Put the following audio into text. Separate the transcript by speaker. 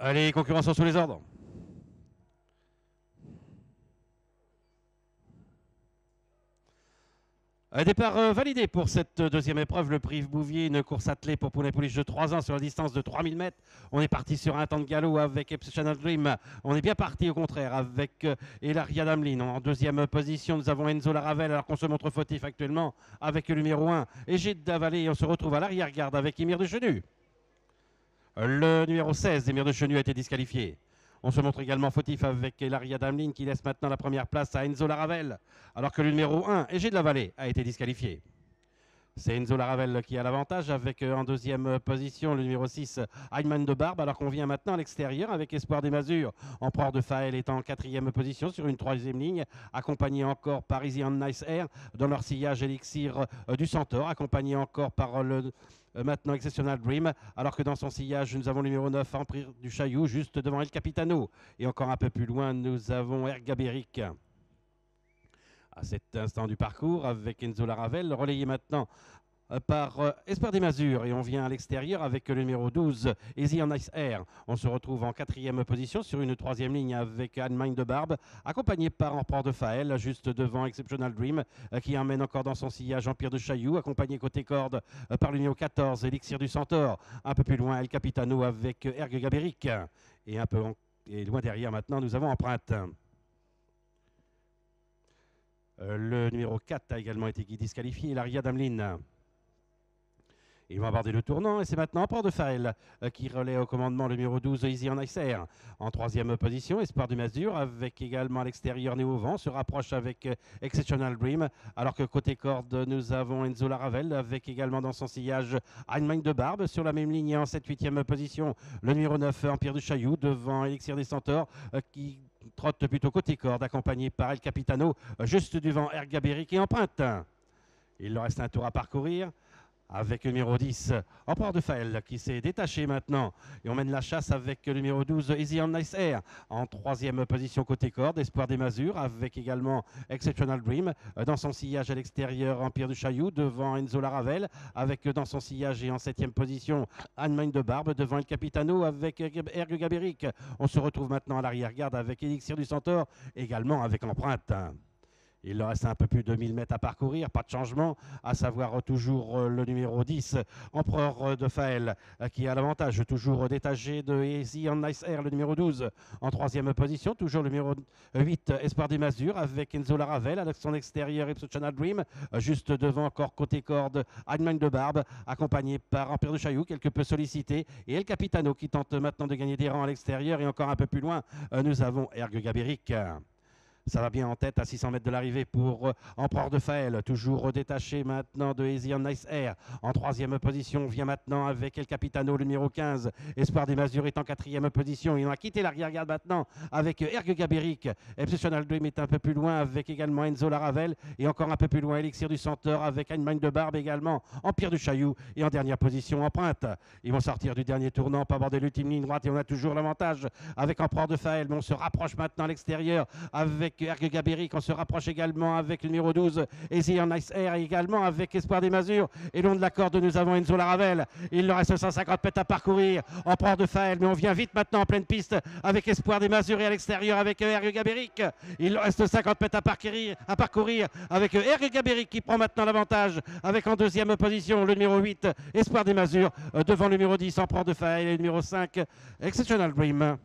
Speaker 1: Allez, concurrence sous les ordres. Départ validé pour cette deuxième épreuve, le prix Yves Bouvier, une course attelée pour Poulet Pouliche de 3 ans sur la distance de 3000 mètres. On est parti sur un temps de galop avec Exceptional Dream. On est bien parti au contraire avec Elaria Damlin. En deuxième position, nous avons Enzo Laravel alors qu'on se montre fautif actuellement avec le numéro 1. Et Gide Davalé, on se retrouve à l'arrière-garde avec Émir de Chenu. Le numéro 16, Émir de Chenu, a été disqualifié. On se montre également fautif avec Elaria Damlin qui laisse maintenant la première place à Enzo Laravel, alors que le numéro 1, Égé de la Vallée, a été disqualifié. C'est Enzo Laravel qui a l'avantage avec en deuxième position le numéro 6, Heinemann de Barbe, alors qu'on vient maintenant à l'extérieur avec Espoir des Masures. Empereur de Faël est en quatrième position sur une troisième ligne, accompagné encore par Easy on Nice Air dans leur sillage élixir du Centaure, accompagné encore par le maintenant Exceptional Dream, alors que dans son sillage, nous avons le numéro 9, Empire du Chaillou, juste devant El Capitano. Et encore un peu plus loin, nous avons Ergaberic. À cet instant du parcours, avec Enzo Laravel, relayé maintenant par Espoir des Masures. Et on vient à l'extérieur avec le numéro 12, Easy on Ice Air. On se retrouve en quatrième position sur une troisième ligne avec Anne-Magne de Barbe, accompagné par Empereur de Faël, juste devant Exceptional Dream, qui emmène encore dans son sillage Empire de Chaillou, accompagné côté corde par le numéro 14, Elixir du Centaure. Un peu plus loin, El Capitano avec Ergue Gaberic. Et un peu loin derrière maintenant, nous avons Empreinte. Le numéro 4 a également été disqualifié, Laria Damlin. Ils vont aborder le tournant et c'est maintenant Empereur de Faël qui relaie au commandement le numéro 12, Easy on Ice Air. En troisième position, Espoir du Masure avec également à l'extérieur Néo Vent se rapproche avec Exceptional Dream. Alors que côté corde, nous avons Enzo Laravel avec également dans son sillage Heinemann de Barbe. Sur la même ligne en 7-8e position, le numéro 9, Empire du Chaillou devant Elixir des Centaures qui trotte plutôt côté corde, accompagné par El Capitano, juste devant Ergaberic et Empreinte. Il leur reste un tour à parcourir avec le numéro 10, Empereur de Faël, qui s'est détaché maintenant. Et on mène la chasse avec le numéro 12, Easy on Nice Air. En troisième position côté corde, Espoir des Masures, avec également Exceptional Dream. Dans son sillage à l'extérieur, Empire du Chaillou, devant Enzo Laravel, avec dans son sillage et en septième position, Anne-Magne de Barbe, devant El Capitano, avec Ergue Gaberic. On se retrouve maintenant à l'arrière-garde avec Elixir du Centaure, également avec Empreinte. Il leur reste un peu plus de 1000 mètres à parcourir, pas de changement, à savoir toujours le numéro 10, Empereur de Faël, qui a l'avantage, toujours détaché de Easy on Nice Air, le numéro 12. En troisième position, toujours le numéro 8, Espoir des Masures, avec Enzo Laravel, avec son extérieur Exceptional Dream, juste devant encore côté corde, Heinemann de Barbe, accompagné par Empire de Chaillou, quelque peu sollicité, et El Capitano qui tente maintenant de gagner des rangs à l'extérieur, et encore un peu plus loin, nous avons Ergue Gaberic. Ça va bien en tête à 600 mètres de l'arrivée pour Empereur de Faël, toujours détaché maintenant de Easy on Nice Air. En troisième position, vient maintenant avec El Capitano, le numéro 15. Espoir des Masures est en quatrième position. Il a quitté l'arrière-garde maintenant avec Ergue Gaberic. Exceptional Dream est un peu plus loin avec également Enzo Laravel. Et encore un peu plus loin, Elixir du Centaure avec Heinemann de Barbe également. Empire du Chaillou. Et en dernière position, Empreinte. Ils vont sortir du dernier tournant, pas aborder l'ultime ligne droite. Et on a toujours l'avantage avec Empereur de Faël. Mais on se rapproche maintenant à l'extérieur avec Ergue Gaberic. On se rapproche également avec le numéro 12, Easy on Nice Air, et également avec Espoir des Masures. Et long de la corde, nous avons Enzo Laravel. Il leur reste 150 mètres à parcourir. Empereur de Faël, mais on vient vite maintenant en pleine piste avec Espoir des Masures et à l'extérieur avec Ergue Gaberic. Il leur reste 50 mètres à parcourir avec Ergue Gaberic qui prend maintenant l'avantage avec en deuxième position le numéro 8, Espoir des Masures, devant le numéro 10, Empereur de Faël, et le numéro 5, Exceptional Dream.